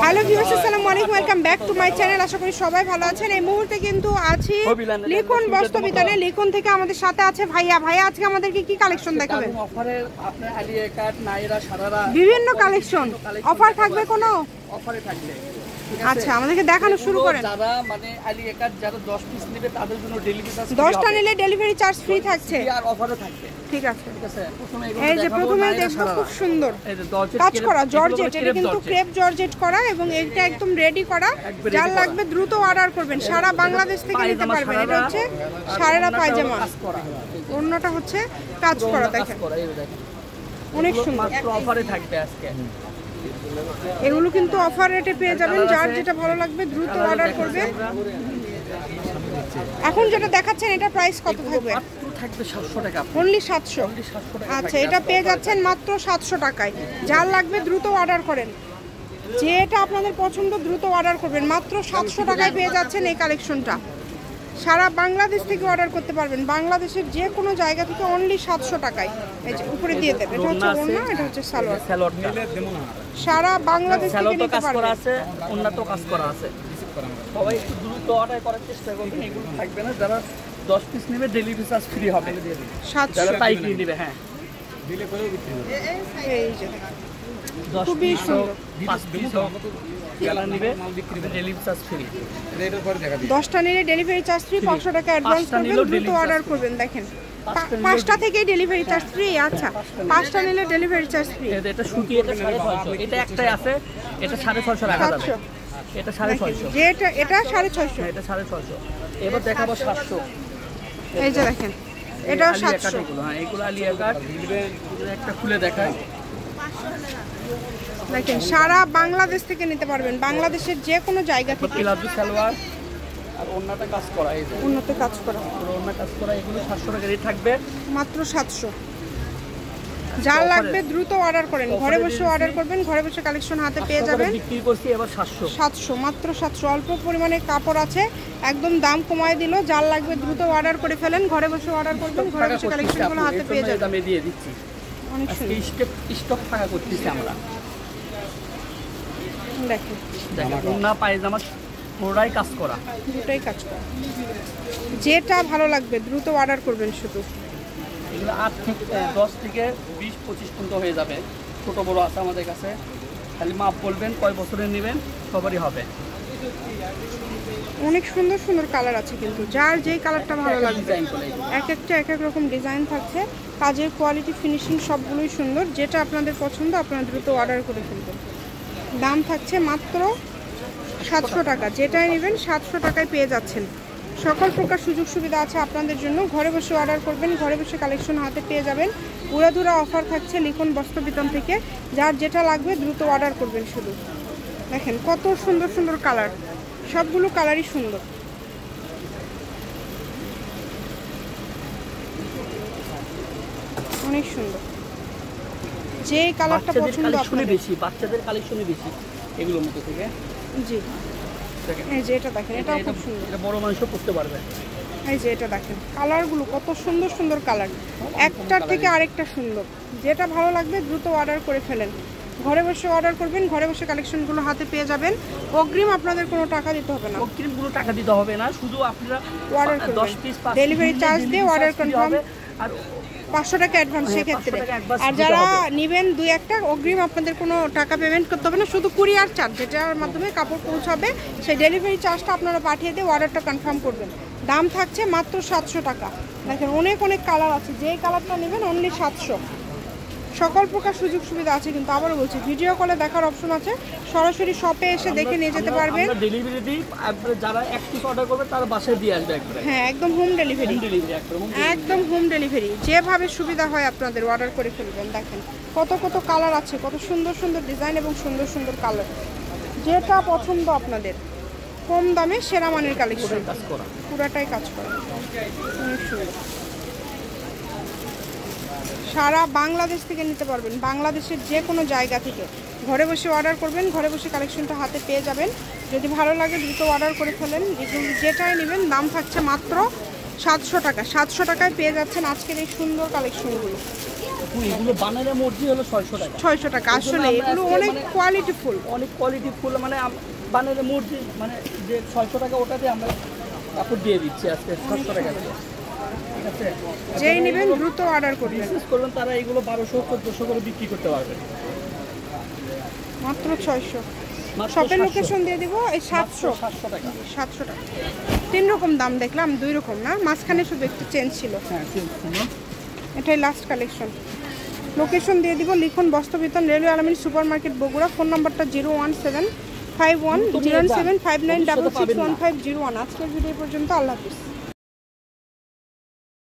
Hello viewers, আসসালামু আলাইকুম, welcome back to my channel. আশা করি সবাই ভালো আছেন। এই মুহূর্তে কিন্তু আছি লিখন বস্ত্রবিতানে। লিখন থেকে আমাদের সাথে আছে ভাইয়া। ভাইয়া আজকে আমাদেরকে কি কালেকশন দেখাবেন? অফারে আপনি আলিয়া কাট, নাইরা, সারারা বিভিন্ন কালেকশন। অফার থাকবে কোনো? অফারে থাকবে। আচ্ছা, আমাদেরকে দেখানো শুরু করেন। যারা মানে আলিয়া কাট যারা 10 পিস নেবে তাদের জন্য ডেলিভারি চার্জ 10টা নিলে ডেলিভারি চার্জ ফ্রি থাকছে। আর অফারে থাকবে। ঠিক আছে, ঠিক আছে। এই যে প্রথমে দেখো, খুব সুন্দর কাজ করা জর্জেট। এটা কিন্তু ক্রেপ জর্জেট করা এবং এটা একদম রেডি করা। যার লাগবে দ্রুত অর্ডার করবেন, সারা বাংলাদেশ থেকে নিতে পারবেন। এটা হচ্ছে সারারা পায়জামা, অন্যটা হচ্ছে কাজ করা। দেখেন অনেক সুন্দর, মাত্র অফারে থাকবে আজকে। এগুলো কিন্তু অফার রেটে পেয়ে যাবেন। যার যেটা ভালো লাগবে দ্রুত অর্ডার করবেন। এখন যেটা দেখাচ্ছেন এটা প্রাইস কত থাকবে? থাকবে 700 টাকা, অনলি 700। আচ্ছা, এটা পেয়ে যাচ্ছেন মাত্র 700 টাকায়। যার লাগবে দ্রুত অর্ডার করেন। যেটা আপনাদের পছন্দ দ্রুত অর্ডার করবেন। মাত্র 700 টাকায় পেয়ে যাচ্ছেন এই কালেকশনটা। সারা বাংলাদেশ থেকে অর্ডার করতে পারবেন, বাংলাদেশের যে কোনো জায়গা থেকে অনলি 700 টাকায়। এই যে উপরে দিয়ে দেবেন, এটা হচ্ছে ওড়না, এটা হচ্ছে সালোয়ার। সারা বাংলাদেশ থেকে নিতে পারবেন। আছে উন্নত কাজ করা আছে। সবাই একটু দ্রুত অর্ডার করার চেষ্টা করবেন। এগুলো থাকবে না, যারা 10 পিস নেবে ডেলিভারি চার্জ ফ্রি হবে। 700 যারা পাইকারি নেবে, হ্যাঁ দিলে করেও বিক্রি হবে। এই যে খুবই সুন্দর। 5 পিস যারা নেবে ডেলিভারি চার্জ ফ্রি। 10টা নিলে ডেলিভারি চার্জ ফ্রি। 500 টাকা অ্যাডভান্স করবেন, দ্রুত অর্ডার করবেন। দেখেন 5টা থেকেই ডেলিভারি চার্জ ফ্রি। আচ্ছা, 5টা নিলে ডেলিভারি চার্জ ফ্রি। এটা সুতি, এটা 650। এটা একটাই আছে, এটা 650 রাখা যাবে। এটা 650। যে এটা 650। এটা 650। এবার দেখাবো 700। এই যে দেখেন এটাও 700। হ্যাঁ, এগুলো আলিয়া কাট। একটা খুলে দেখাই। দেখেন সারা বাংলাদেশ থেকে নিতে পারবেন, বাংলাদেশের যে কোনো জায়গা থেকে। প্লাজো সালোয়ার আর ওন্নাটা কাজ করা। এই যে উন্নত কাজ করা, ওন্না কাজ করা। এগুলো 700 টাকা রেট থাকবে, মাত্র 700। যার লাগবে দ্রুত অর্ডার করেন। ঘরে বসে অর্ডার করবেন, ঘরে বসে কালেকশন হাতে পেয়ে যাবেন। বিক্রি করছি এবার 700, মাত্র 700। অল্প পরিমাণে কাপড় আছে, একদম দাম কমায় দিল। যার লাগবে দ্রুত অর্ডার করে ফেলেন, ঘরে বসে অর্ডার করবেন, ঘরে বসে কালেকশনগুলো হাতে পেয়ে যাবেন। দামে দিয়ে দিচ্ছি। অনেক সুন্দর স্টক ফাঁকা করতেছি আমরা। দেখেন ওন্না পায়জামা পুরোটাই কাজ করা, দুটোই কাজ করা। যেটা ভালো লাগবে দ্রুত অর্ডার করবেন শুধু। এগুলো 10 থেকে 20-25 পর্যন্ত হয়ে যাবে। ছোট বড় আছে আমাদের কাছে, খালি মাপ বলবেন কয় বছরের নেবেন, সবারই হবে। অনেক সুন্দর সুন্দর কালার আছে, কিন্তু যার যেই কালারটা ভালো লাগবে। এক একটা এক এক রকম ডিজাইন থাকছে। কাজের কোয়ালিটি, ফিনিশিং সবগুলোই সুন্দর। যেটা আপনাদের পছন্দ আপনারা দ্রুত অর্ডার করে ফেলবেন। দাম থাকছে মাত্র 700 টাকা। যেটাই নেবেন 700 টাকায় পেয়ে যাচ্ছেন। সকল প্রকার সুযোগ সুবিধা আছে আপনাদের জন্য। ঘরে বসে অর্ডার করবেন, ঘরে বসে কালেকশন হাতে পেয়ে যাবেন। উড়াধুরা অফার থাকছে লিখন বস্ত্রবিতান থেকে। যার যেটা লাগবে দ্রুত অর্ডার করবেন শুধু। দেখেন কত সুন্দর সুন্দর কালার, সবগুলো কালারই সুন্দর। অনেক সুন্দর। যে কালারটা পছন্দ আপনাদের। বেশি বাচ্চাদের কালেকশনই বেশি এগুলোর মধ্যে থেকে। জি, এই যে এটা দেখেন, এটাও খুব সুন্দর। এটা বড় মানুষও পড়তে পারবে। এই যে এটা দেখেন, কালারগুলো কত সুন্দর সুন্দর কালার, একটার থেকে আরেকটা সুন্দর। যেটা ভালো লাগবে দ্রুত অর্ডার করে ফেলেন। ঘরে বসে অর্ডার করবেন, ঘরে বসে কালেকশনগুলো হাতে পেয়ে যাবেন। অগ্রিম আপনাদের কোনো টাকা দিতে হবে না। অগ্রিম কোনো টাকা দিতে হবে না, শুধু আপনারা অর্ডার 10 পিস ডেলিভারি চার্জ দিয়ে অর্ডার কনফার্ম। আর 500 টাকা অ্যাডভান্স সেক্ষেত্রে। আর যারা নেবেন 2-1টা অগ্রিম, আপনাদের কোনো টাকা পেমেন্ট করতে হবে না, শুধু কুরিয়ার চার্জ যেটার মাধ্যমে কাপড় পৌঁছাবে সেই ডেলিভারি চার্জটা আপনারা পাঠিয়ে দিয়ে অর্ডারটা কনফার্ম করবেন। দাম থাকছে মাত্র 700 টাকা। দেখেন অনেক অনেক কালার আছে, যেই কালারটা নেবেন অনলি 700। সকল প্রকার সুযোগ সুবিধা আছে, কিন্তু আবারও বলছি ভিডিও কলে দেখার অপশন আছে। সরাসরি শপে এসে দেখে নিয়ে যেতে পারবেন। আমরা ডেলিভারি দিই, যারা এক পিস অর্ডার করবে তারা বাসায় দিয়ে আসবে একবারে। হ্যাঁ, একদম হোম ডেলিভারি, একদম হোম ডেলিভারি। যেভাবে সুবিধা হয় আপনাদের অর্ডার করে ফেলবেন। দেখেন কত কত কালার আছে, কত সুন্দর সুন্দর ডিজাইন এবং সুন্দর সুন্দর কালার। যেটা পছন্দ আপনাদের, কম দামে সেরা মানের কালেকশন, পুরাটাই কাজ করা। অনেক সুন্দর। সারা বাংলাদেশ থেকে নিতে পারবেন, বাংলাদেশের যে কোনো জায়গা থেকে। ঘরে বসে অর্ডার করবেন, ঘরে বসে কালেকশনটা হাতে পেয়ে যাবেন। যদি ভালো লাগে দ্রুত অর্ডার করে ফেলেন। যেটাই নেবেন দাম থাকছে মাত্র 700 টাকা। 700 টাকায় পেয়ে যাচ্ছেন আজকের এই সুন্দর কালেকশনগুলো। আপু এগুলো বানারে মর্জি হলো 600 টাকা। 600 টাকা। আসলে আমরা এগুলো আজকে অনেক মানে কোয়ালিটিফুল। অনেক কোয়ালিটি ফুল মানে বানারে মর্জি মানে যে 600 টাকা ওটা দিয়ে আমরা কাপড় দিয়ে দিচ্ছি আজকে 700 টাকা দিয়ে। ঠিক আছে, যেই নেবেন দ্রুত অর্ডার করবেন। বিশেষ করবেন তারা এগুলো 1200-1400 করে বিক্রি করতে পারবে মাত্র 600। মাত্র শপের 700 লোকেশন দিয়ে দিব এই 700 টাকা। 700 টাকা। 3 রকম দাম দেখলাম, 2 রকম না, মাঝখানে শুধু একটু চেঞ্জ ছিল। হ্যাঁ সুন্দর। এটাই লাস্ট কালেকশন। লোকেশন দিয়ে দিব, লিখুন বস্ত্রবিতান, রেলওয়ে আলামিন সুপার মার্কেট বগুড়া। ফোন নাম্বারটা 017510759661501। আজকের ভিডিও পর্যন্ত, আল্লাহ হাফিজ।